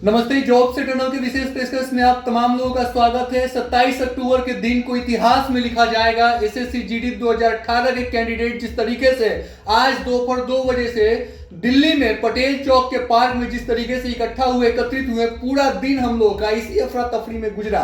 नमस्ते। जॉब से टनल के विशेष पेशकश में आप तमाम लोगों का स्वागत है। 27 अक्टूबर के दिन को इतिहास में लिखा जाएगा। एसएससी जीडी 2018 के कैंडिडेट जिस तरीके से आज दोपहर 2 बजे से दिल्ली में पटेल चौक के पार्क में जिस तरीके से एकत्रित हुए, पूरा दिन हम लोगों का इसी अफरा तफरी में गुजरा।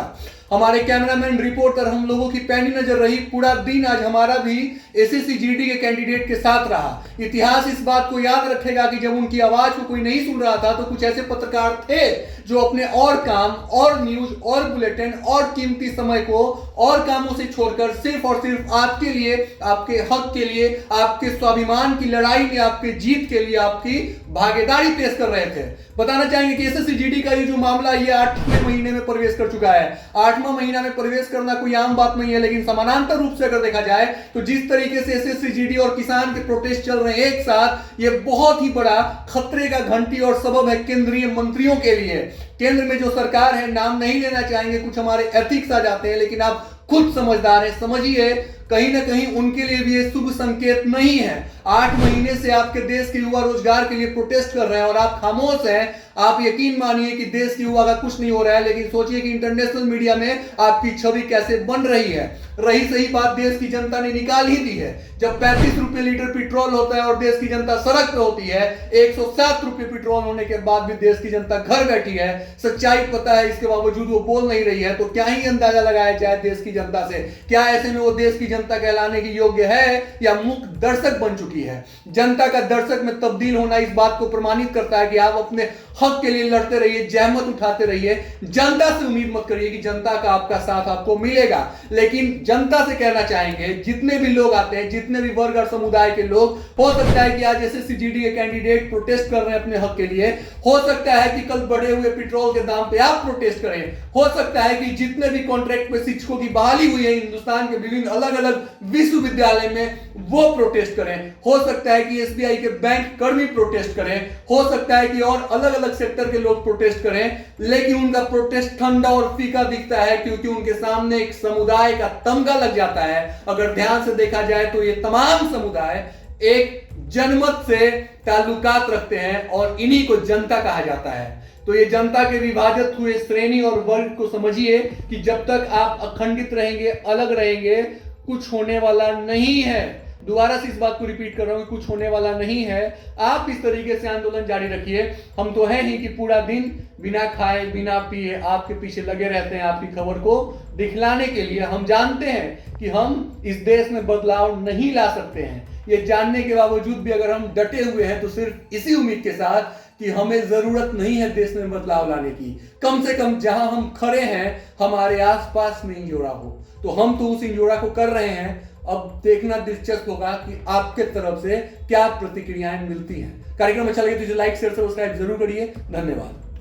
हमारे कैमरामैन, रिपोर्टर, हम लोगों की पैनी नजर रही। पूरा दिन आज हमारा भी एसएससी जीडी के कैंडिडेट के साथ रहा। इतिहास इस बात को याद रखेगा कि जब उनकी आवाज को कोई नहीं सुन रहा था तो कुछ ऐसे पत्रकार थे जो अपने और काम और न्यूज और बुलेटिन और कीमती समय को और कामों से छोड़कर सिर्फ और सिर्फ आपके लिए, आपके हक के लिए, आपके स्वाभिमान की लड़ाई में, आपके जीत के लिए आपकी भागीदारी पेश कर रहे थे। बताना चाहेंगे कि एसएससी जीडी का ये जो मामला ये 8वें महीने में प्रवेश कर चुका है। 8वां महीना में प्रवेश करना कोई आम बात नहीं है, लेकिन समानांतर रूप से अगर देखा जाए तो जिस तरीके से एसएससी जीडी और किसान के प्रोटेस्ट चल रहे हैं एक साथ, ये बहुत ही बड़ा खतरे का घंटी और सबब है केंद्रीय मंत्रियों के लिए। केंद्र में जो सरकार है, नाम नहीं लेना चाहेंगे, कुछ हमारे एथिक्स आ जाते हैं, लेकिन आप खुद समझदार हैं, समझिए कहीं ना कहीं उनके लिए भी ये शुभ संकेत नहीं है। 8 महीने से आपके देश के युवा रोजगार के लिए प्रोटेस्ट कर रहे हैं और आप खामोश हैं। आप यकीन मानिए कि देश के युवा का कुछ नहीं हो रहा है, लेकिन सोचिए कि इंटरनेशनल मीडिया में आपकी छवि कैसे बन रही है। रही सही बात देश की जनता ने निकाल ही दी है। जब 35 रुपए लीटर पेट्रोल होता है और देश की जनता सड़क पे होती है, 107 रुपए पेट्रोल होने के बाद भी देश की जनता घर बैठी है। सच्चाई पता है, इसके बावजूद वो बोल नहीं रही है। तो क्या ही अंदाजा लगाया जाए देश की जनता से? क्या ऐसे में वो देश की जनता कहलाने की योग्य है या मूक दर्शक बन चुकी है? जनता का दर्शक में तब्दील होना इस बात को प्रमाणित करता है कि आप अपने हक के लिए लड़ते रहिए, जहमत उठाते रहिए। जनता से उम्मीद मत करिए कि जनता का आपका साथ आपको मिलेगा, लेकिन जनता से कहना चाहेंगे, जितने भी लोग आते हैं, जितने भी वर्ग और समुदाय के लोग, हो सकता है कि आज एसएससी जीडी के कैंडिडेट प्रोटेस्ट कर रहे हैं अपने हक के लिए। हो सकता है कि कल बढ़े हुए पेट्रोल के दाम पे आप प्रोटेस्ट करें। हो सकता है कि जितने भी कॉन्ट्रैक्ट पे शिक्षकों की बहाली हुई है हिंदुस्तान के विभिन्न अलग अलग विश्वविद्यालय में, वो प्रोटेस्ट करें। हो सकता है कि एसबीआई के बैंक कर्मी प्रोटेस्ट करें। हो सकता है कि और अलग अलग सेक्टर के लोग प्रोटेस्ट करें, लेकिन उनका प्रोटेस्ट ठंडा और फीका दिखता है क्योंकि उनके सामने एक समुदाय का तमगा लग जाता है। अगर ध्यान से देखा जाए तो ये तमाम समुदाय एक जनमत से ताल्लुकात रखते हैं और इन्हीं को जनता कहा जाता है। तो ये जनता के विभाजित हुए श्रेणी और वर्ग को समझिए कि जब तक आप अखंडित रहेंगे, अलग रहेंगे, कुछ होने वाला नहीं है। दोबारा से इस बात को रिपीट कर रहा हूं, कुछ होने वाला नहीं है। आप इस तरीके से आंदोलन जारी रखिए। हम तो हैं ही कि पूरा दिन बिना खाए बिना पिए आपके पीछे लगे रहते हैं आपकी खबर को दिखलाने के लिए। हम जानते हैं कि हम इस देश में बदलाव नहीं ला सकते हैं। ये जानने के बावजूद भी अगर हम डटे हुए हैं तो सिर्फ इसी उम्मीद के साथ कि हमें जरूरत नहीं है देश में बदलाव लाने की। कम से कम जहां हम खड़े हैं हमारे आसपास में इंजोरा हो, तो हम तो उस इंजोरा को कर रहे हैं। अब देखना दिलचस्प होगा कि आपके तरफ से क्या प्रतिक्रियाएं मिलती हैं। कार्यक्रम अच्छा लगे तो इसे लाइक शेयर सब्सक्राइब जरूर करिए। धन्यवाद।